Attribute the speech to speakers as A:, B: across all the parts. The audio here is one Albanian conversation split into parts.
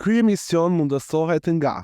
A: Ky emision mundësohet nga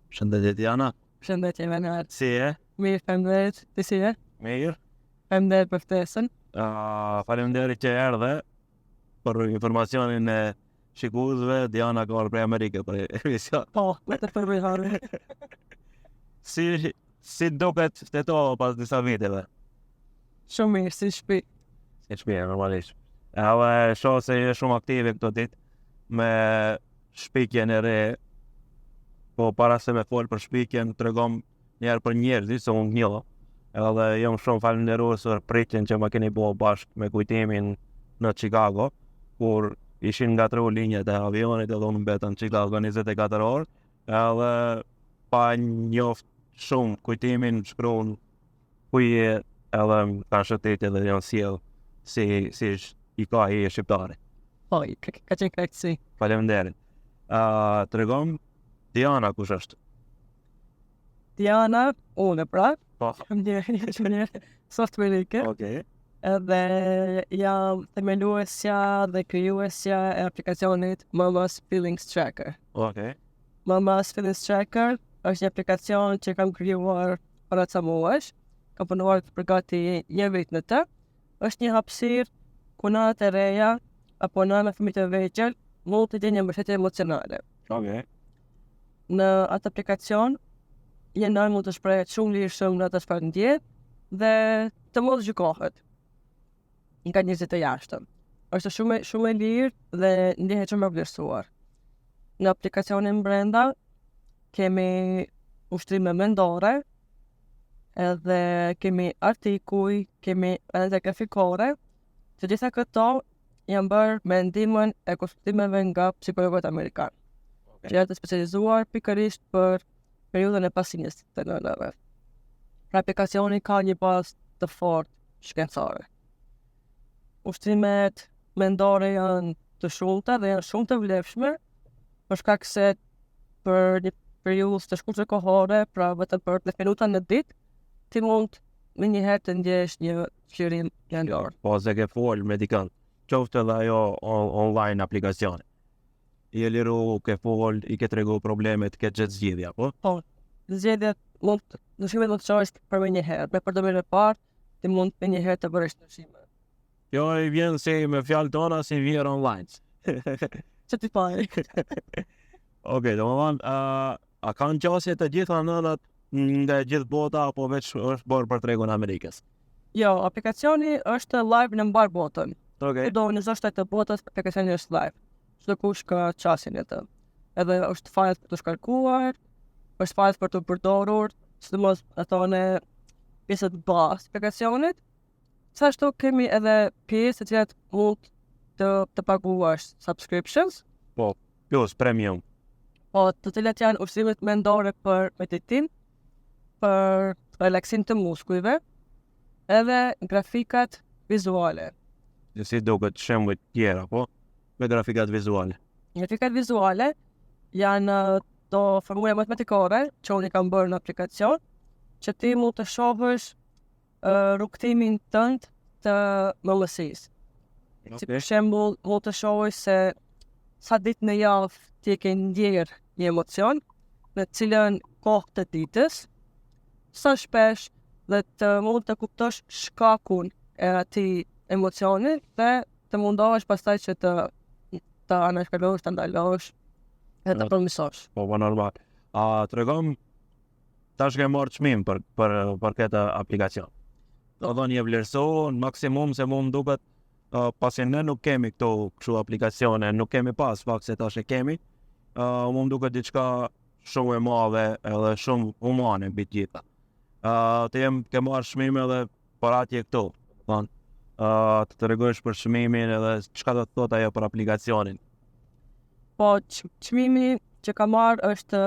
B: Shëndetje Diana,
C: Shëndetje Leonard.
B: si e?
C: Mirë, faleminderit. Ti si je?
B: Mirë.
C: Faleminderit për ftesën.
B: Faleminderit që erdhe për informacionin e shikuesve. Diana ka ardhur prej Amerikës për emision.
C: Po, me të përmihari.
B: Si duket ftetova pas disa viteve?
C: Shumë mirë, si shpi.
B: Si shpije, normalisht. Edhe shoh se je shumë aktive këto ditë me shpikjen e re. Po para se me fol për shpikjen, tregom njerë për njerëzit, se unë njëlla. Edhe jam shumë falenderues për pritjen që ma keni bo bashkë me kujtimin në Chicago, kur ishin ngatru linjat e avionit edhe unë mbetën Chicago 24 orë, edhe pa njoft shumë kujtimin, shkruan ku je, edhe kanë shëtit edhe janë sjell si i ka i shqiptari.
C: Po, ka qenë krektësi.
B: Faleminderit. Tregom Diana kush është?
C: Diana, unë pra,
B: Po.
C: një softwareike,
B: Okej.
C: edhe jam themeluesja dhe krijuesja e aplikacionit Mama's Feelings Tracker.
B: Okej.
C: Mama's Feelings Tracker është një aplikacion që kam krijuar para ca muajsh, kam punuar për gati një vit në të. Është një hapësirë ku nënat e reja apo nëna me fëmijë të vegjël mund të gjejnë një mbështetje emocionale.
B: Okej.
C: Në atë aplikacion, një nënë mund të shprehet shumë lirshëm në atë çfarë ndjen dhe të mos gjykohet nga njerëzit e jashtëm. Është shumë e lirë dhe ndihet shumë e vlerësuar. Në aplikacionin brenda kemi ushtrime mendore, edhe kemi artikuj, kemi analiza grafikore. Të gjitha këto janë bërë me ndihmën e konsultimeve nga psikologët amerikanë, që janë të specializuar pikërisht për periudhën e pasninjes të nënave. Pra aplikacioni ka një bazë të fortë shkencore. Ushtrimet mendore janë të shumta dhe janë shumë të vlefshme, për shkak se për një periudhë të shkurtër kohore, pra vetëm për 10 minuta në ditë, ti mund me njëherë të ndjesh një qërim gjallor.
B: Po se ke fol me dikën, qoftë edhe ajo online aplikacioni. I e liru, ke fol, i ke tregu problemet, ke gjetë zgjidhja, po?
C: Po, zgjedhjet ndryshimet mund të çohesh për me njëherë. Me përdorim e parë, ti mund me njëherë të bëresh ndryshime.
B: Kjo i vjen si me fjalë tona si vjerë online.
C: Që ti pari?
B: Okej, domethënë, a kanë qasje të gjitha nënat nga gjithë bota, apo veç është bërë për tregun e Amerikës?
C: Jo, aplikacioni është live në mbar botën.
B: Okej.
C: Do në çdo shtet të botës, aplikacioni është live. Çdo kush ka qasjen e të. Edhe është fajt për të shkarkuar, është fajt për të përdorur, sidomos ato në pjesët bazë aplikacionit. Ashtu kemi edhe pjesë të cilat mund të paguash subscriptions,
B: Po, plus premium.
C: po të cilat janë ushtrimet mendore për meditim, për relaksim të muskujve, edhe grafikat vizuale.
B: Si duket shembuj tjera, po? Me grafikat vizuale.
C: Grafikat vizuale janë do formula matematikore që unë i kam bërë në aplikacion, që ti mund të shohësh rrugtimin tënd të mëmësisë. Si për shembull, mund të shohësh se sa ditë në javë ti e ke ndjerë një emocion, në cilën kohë të ditës, sa shpesh dhe të mund të kuptosh shkakun e atij emocioni dhe të mundohesh pastaj që të anashkalosh, të ndalosh dhe të përmirësosh.
B: Po normal. Tregom, tash ke marrë çmim për këtë aplikacion. Do thonë një vlerësohu në maksimum se mu më duket pasi ne nuk kemi këto kështu aplikacione, nuk kemi pas fakt se tash e kemi, mu më duket diçka shumë e madhe edhe shumë humane mbi të gjitha. Të ke marrë çmim edhe për atje këtu, thonë. Të tregosh për çmimin edhe çka do të thotë ajo për aplikacionin.
C: Po, çmimi që ka marrë është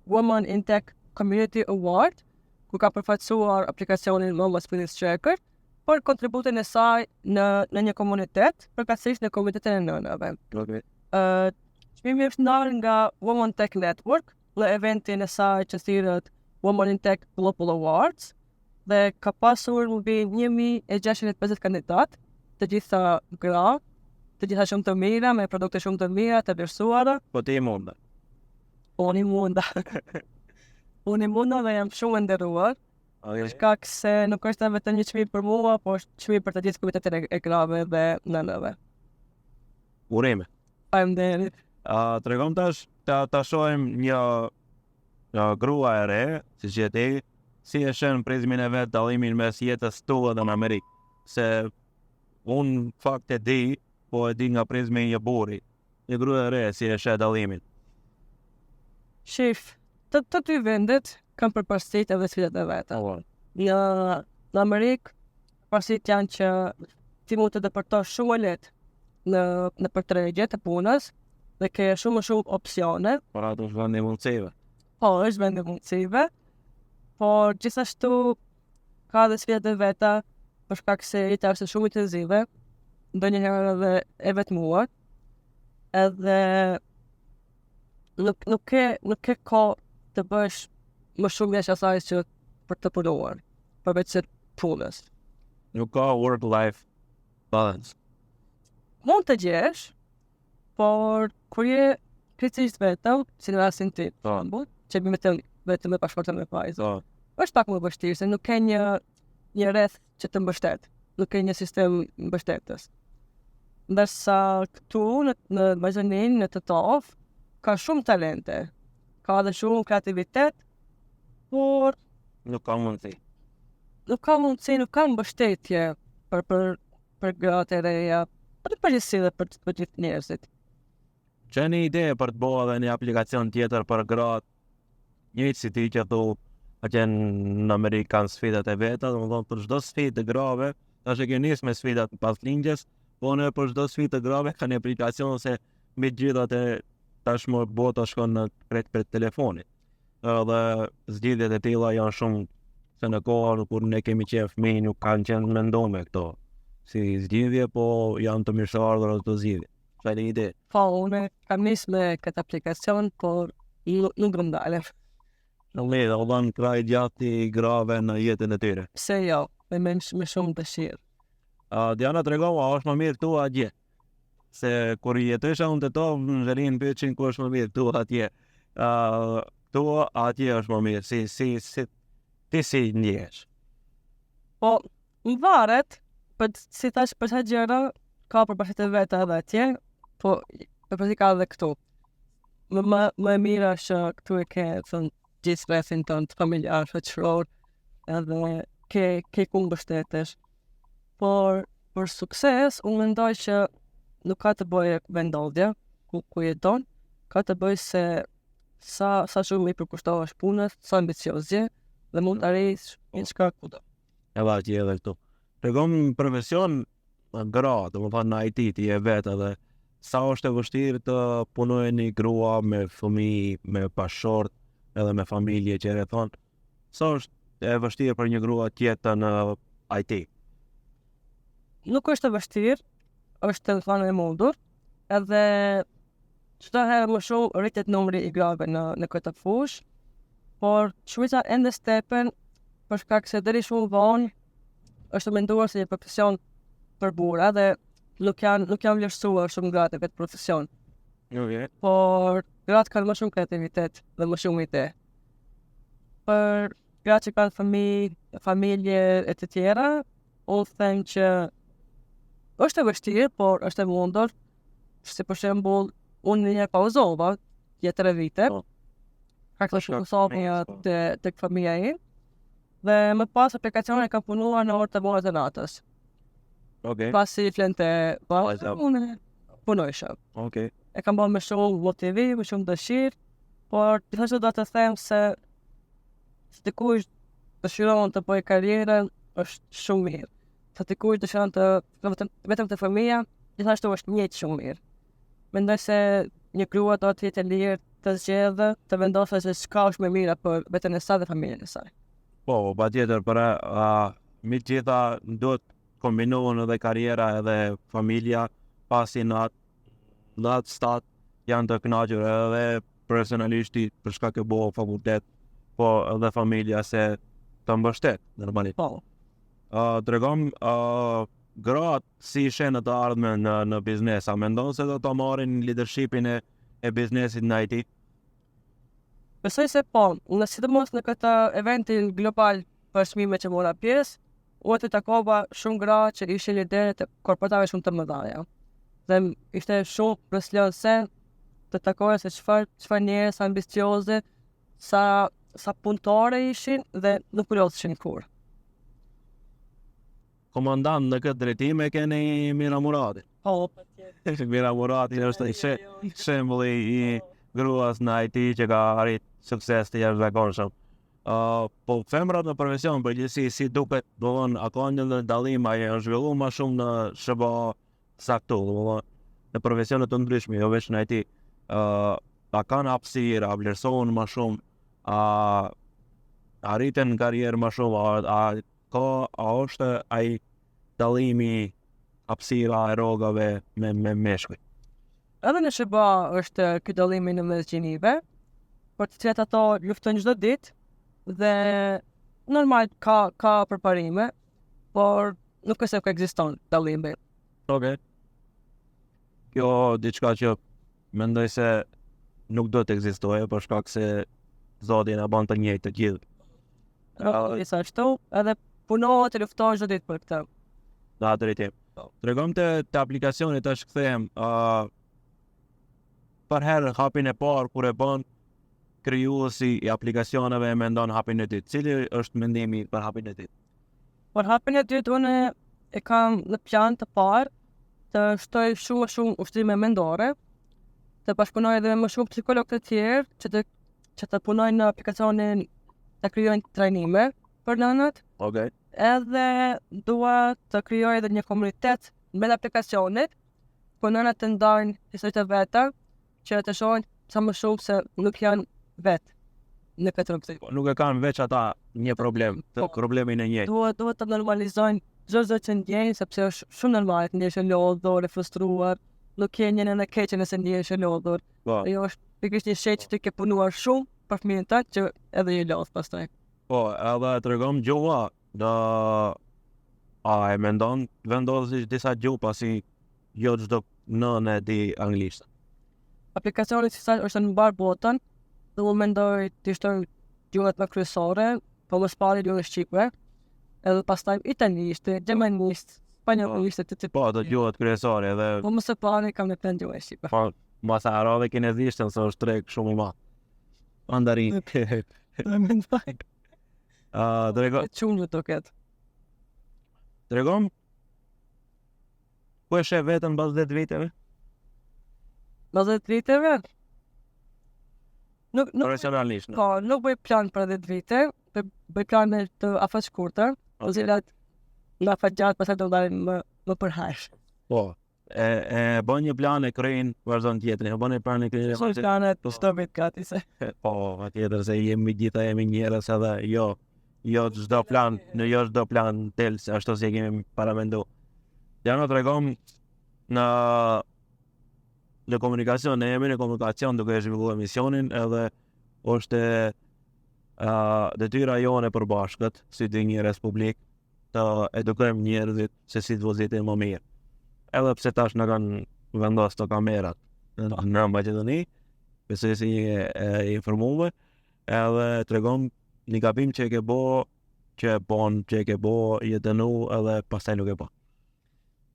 C: Women in Tech Community Award, ku ka përfaqësuar aplikacionin Mama's Feelings Tracker për kontributin e saj në një komunitet, përkatësisht në komunitetin e nënave.
B: Okay.
C: Çmimi është ndarë nga Women Tech Network në eventin e saj që thirrët Women in Tech Global Awards dhe ka pasur mbi 1650 kandidat të gjitha gra, të gjitha shumë të mira, me produkte shumë të mira, të vlerësuara.
B: Po ti munda.
C: Unë i munda. Unë i munda dhe jam shumë e nderuar. Shkak se nuk është vetëm një çmim për mua, po është çmim për të gjithë komunitetin e grave dhe nënave.
B: Urime.
C: Faleminderit.
B: Tregom tash ta shohim një grua e re, siç je ti, si e shën prizmin e vet dallimin mes jetës tuaj dhe në Amerikë. Se unë fakt e di, po e di nga prizmi i një burri. Një grua e re si e sheh dallimin.
C: Shif, të dy vendet kanë përparësitë edhe sfidat e veta. Në Amerikë, përparësitë janë që ti mund të depërtosh shumë lehtë në përtregje të punës dhe ke shumë opsione.
B: Por ato është vend i mundësive.
C: Po, është vend i mundësive, por gjithashtu ka dhe sfidat e veta për shkak se jeta është shumë intensive, ndonjëherë edhe e vetmuar, edhe nuk ke kohë të bësh më shumë jashtë asaj që për të punuar, përveç se punës.
B: Nuk ka work-life balance.
C: Mund të gjesh, por kur je kritikisht vetëm, si në rastin tim, që bëj vetëm me pasportën me pajisë, është pak më vështirë se nuk ke një rreth që të mbështet, nuk ke një sistem mbështetës. Ndërsa këtu në Maqedoninë, në Tetov, ka shumë talente, ka dhe shumë kreativitet, por
B: nuk ka mundësi.
C: Nuk ka mbështetje për gratë e reja, për përgjithësi dhe për gjithë njerëzit.
B: Që një ide për të bëha dhe një aplikacion tjetër për gratë, njëjtë si ti që thu, atje në Amerikë kanë sfidat e veta, domethënë për çdo sfidë të grave, tash e ke nis me sfidat pas lindjes, po në për çdo sfidë të grave ka një aplikacion se mbi gjithat e tashmë bota shkon në krejt për telefonit. Dhe zgjidhjet e tilla janë shumë se në kohën kur ne kemi qenë fëmijë nuk kanë qenë mendome këto si zgjidhje, po janë të mirëseardhura ato zgjidhje. Çfarë ide?
C: Po, unë kam nis me këtë aplikacion, por nuk do ndalem.
B: Në me dhe odhan kraj gjatë i grave në jetën e tyre.
C: Pse jo, me shumë dëshirë.
B: Diana tregova, është më mirë tu atje. Se kur jetësha unë të tovë, në zhërin pëqin ku është më mirë tu atje. Tu atje është më mirë, ti si ndjesh? Po,
C: më varet, si tash për të gjëra, ka përparësit e veta edhe atje, po përparësit ka edhe këtu. Më mira është këtu e ke gjithë rrethin tënd familjar, shoqëror, edhe ke ku mbështetesh. Por për sukses, unë mendoj që nuk ka të bëjë vendodhja ku jeton, ka të bëjë se sa shumë i përkushtohesh punës, sa ambiciozje dhe mund të arrish diçka kudo.
B: Edhe atje edhe këtu. Tregom profesion gra, domethënë në IT ti e vetë edhe sa është e vështirë të punojë një grua me fëmijë, me pashort, edhe me familje që e thonë, sa është e vështirë për një grua tjetë në IT?
C: Nuk është e vështirë, është të thonë e mundur, edhe çdo herë më shumë rritet numri i grave në këtë fushë, por Shqipëria ende stepen për shkak se deri shumë vonë është menduar se një profesion për burra dhe nuk janë vlerësuar shumë gratë në këtë profesion. Por gratë kanë më shumë kreativitet dhe më shumë ide. Për gratë që kanë familje e të tjera, unë them që është e vështirë, por është e mundur, si për shembull, unë një pauzova, 3 vite, ka këtë shukësovja të familja im, dhe më pas aplikacione kam punuar në orë të morët e natës. Pasi flente unë punojshëm. E kam bërë me shumë motivim, me shumë dëshirë, por gjithashtu do të them se dikush dëshiron të bëjë karrierën është shumë mirë. Sa dikush dëshiron të vetëm të fëmija, gjithashtu është njëjtë shumë mirë. Mendoj se një grua do të jetë e lirë të zgjedhë, të vendosë se çka është më mirë për veten e saj dhe familjen e saj.
B: Po, patjetër, për mi gjitha duhet kombinohen edhe karriera edhe familja, pasi në atë stat janë të kënaqur edhe personalisht për shkak e bëu fakultet, po edhe familja se të mbështet normalisht.
C: Po.
B: Tregom gratë si shenë të ardhme në biznes, a mendon se do të marrin leadershipin e biznesit në IT?
C: Besoj se po, në sidomos në këtë eventin global për çmime që mora pjesë, u të takova shumë gra që ishin liderë të korporatave shumë të mëdha. Dhe ishte shumë presionse të takoja se çfarë njerëz ambicioze, sa punëtore ishin dhe nuk pulosishin kur.
B: Komandant në këtë drejtim e keni Mira Murati.
C: Po, patjetër.
B: Mira Murati është shembulli i gruas në IT që ka arrit sukses të jashtëzakonshëm. Po femrat në profesion përgjithësi si duket, a ka një dallim, a janë zhvilluar më shumë në SBA saktu, në profesione të ndryshme, jo vetëm në IT. A kanë hapësirë, a vlerësohen më shumë, a arritën në karrierë më shumë, a është ai dallimi hapësira e rrogave me meshkuj?
C: Edhe në SBA është ky dallimi në mes gjinive, për të cilat ato luftojnë çdo ditë dhe normal ka përparime, por nuk është se ka ekziston dallimi.
B: Okej. Kjo diçka që mendoj se nuk do të ekzistojë për shkak se Zoti na bën të njëjtë të gjithë.
C: Disa ashtu, edhe punohet e luftohet çdo ditë për këtë.
B: Da drejtim. Tregom të aplikacionit tash kthehem. Për herë hapin e parë kur e bën krijuesi i aplikacioneve e mendon hapin e dytë. Cili është mendimi për hapin e dytë?
C: Për hapin e dytë unë e kam në plan të parë të shtoj shumë ushtrime mendore, të bashkëpunoj edhe me më shumë psikologë të tjerë që të punojnë në aplikacionin, të krijojnë trajnime për nënat.
B: Okej.
C: Edhe dua të krijoj edhe një komunitet me aplikacionit, ku nënat të ndajnë historitë e veta, që të shohin sa më shumë se nuk janë vetë në këtë rrugë.
B: Nuk e kanë veç ata një problem, problemin e njëjtë.
C: Duhet të normalizojnë çdo që ndjejnë, sepse është shumë normal të ndjesh e lodhur, e frustruar, nuk ke një në keqe nëse ndjesh e lodhur.
B: Po.
C: Jo është pikërisht një shej që ti ke punuar shumë për fëmijën tënd që edhe je lodh pastaj.
B: Po, edhe tregom gjuha, a e mendon vendosësh disa gjuhë pasi jo çdo nënë e di anglisht.
C: Aplikacioni si sa është në mbar botën, dhe unë mendoj të shtoj gjuhët më kryesore, po më pari gjuhën shqipe, edhe pastaj italisht, gjermanisht, spanjollisht të
B: Po, të gjuhët kryesore edhe
C: po më së pari kam në plan gjuhën shqipe.
B: po mos e harrove kinezishtën se është treg shumë i madh. Mandarin.
C: Mendoj. Çunjë duket.
B: Tregom ku e sheh veten pas 10 viteve?
C: Pas 10 viteve? Nuk
B: Profesionalisht.
C: po, nuk bëj plan për 10 vite, bëj plane të afërshkurtër, të cilat në afat gjatë pastaj do dalin më përhash.
B: Po. E bën një plan e kryin vazhdon tjetrin. E bën një plan e kryin.
C: Shumë planet të çdo vit gati se.
B: Po, patjetër se gjitha jemi njerëz edhe jo çdo plan, jo çdo plan del se ashtu si e kemi paramendu. Ja në tregom në komunikacion, ne jemi në komunikacion duke e zhvilluar misionin edhe është detyra jone për bashkët, si dy njerëz publik, të edukojmë njerëzit se si të vozitin më mirë. Edhe pse tash në kanë vendos të kamerat në Maqedoni, besoj se e informume, edhe tregom një gabim që e ke bo, që e ke bo, i e dënu edhe pastaj nuk e bo.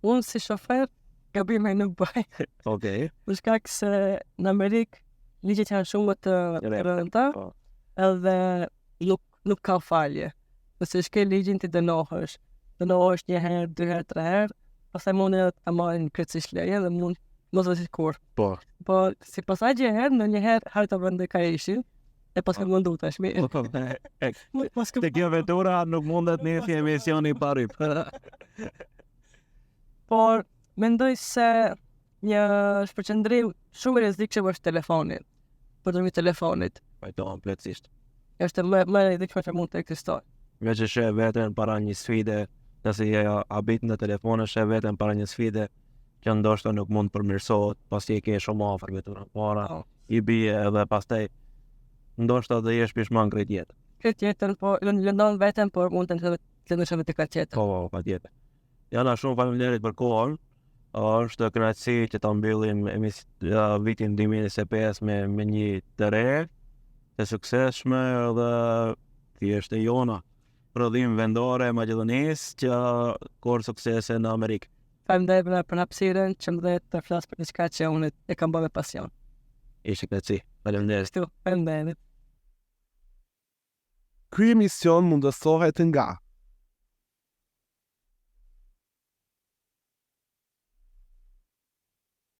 C: Unë si shofer, gabime nuk bëj.
B: Okej.
C: Për shkak se në Amerikë ligjet janë shumë të rënda,
B: Po.
C: edhe nuk ka falje. Nëse shkel ligjin ti dënohesh një herë, 2 herë, 3 herë, pastaj mund të marrin krejtësisht leje dhe mund mos vësit kur.
B: Po.
C: Po si pasaj herë, në një herë harë të vëndë ka ishin, e pas ka mundu të shmi.
B: Te kjo vetura nuk mundet nisi emisioni pari.
C: Por mendoj se një shpërqendrim shumë i rrezikshëm është telefoni. Përdorimi i telefonit
B: Pajtohem plotësisht.
C: është më e rrezikshme që mund të ekzistojë.
B: Veç e sheh veten para një sfide, nëse je habit në telefon e sheh veten para një sfide që ndoshta nuk mund të përmirësohet, pasi e ke shumë afër veturën para, i bie edhe pastaj ndoshta do jesh pishman krejt jetën.
C: Krejt jetën, po lëndon veten, por mund të lëndosh edhe tek tjetër.
B: Po, patjetër. Jana shumë faleminderit për kohën. Është kënaqësi që ta mbyllim vitin 2025 me një të re, të suksesshme dhe thjesht e jona. Prodhim vendore Maqedonisë që kur suksese në Amerikë.
C: Faleminderit për hapësirën që më dhe të flas për diçka që unë e kam bërë me pasion.
B: Ishte kënaqësi. Faleminderit.
C: Kështu, faleminderit.
A: Ky emision mundësohet nga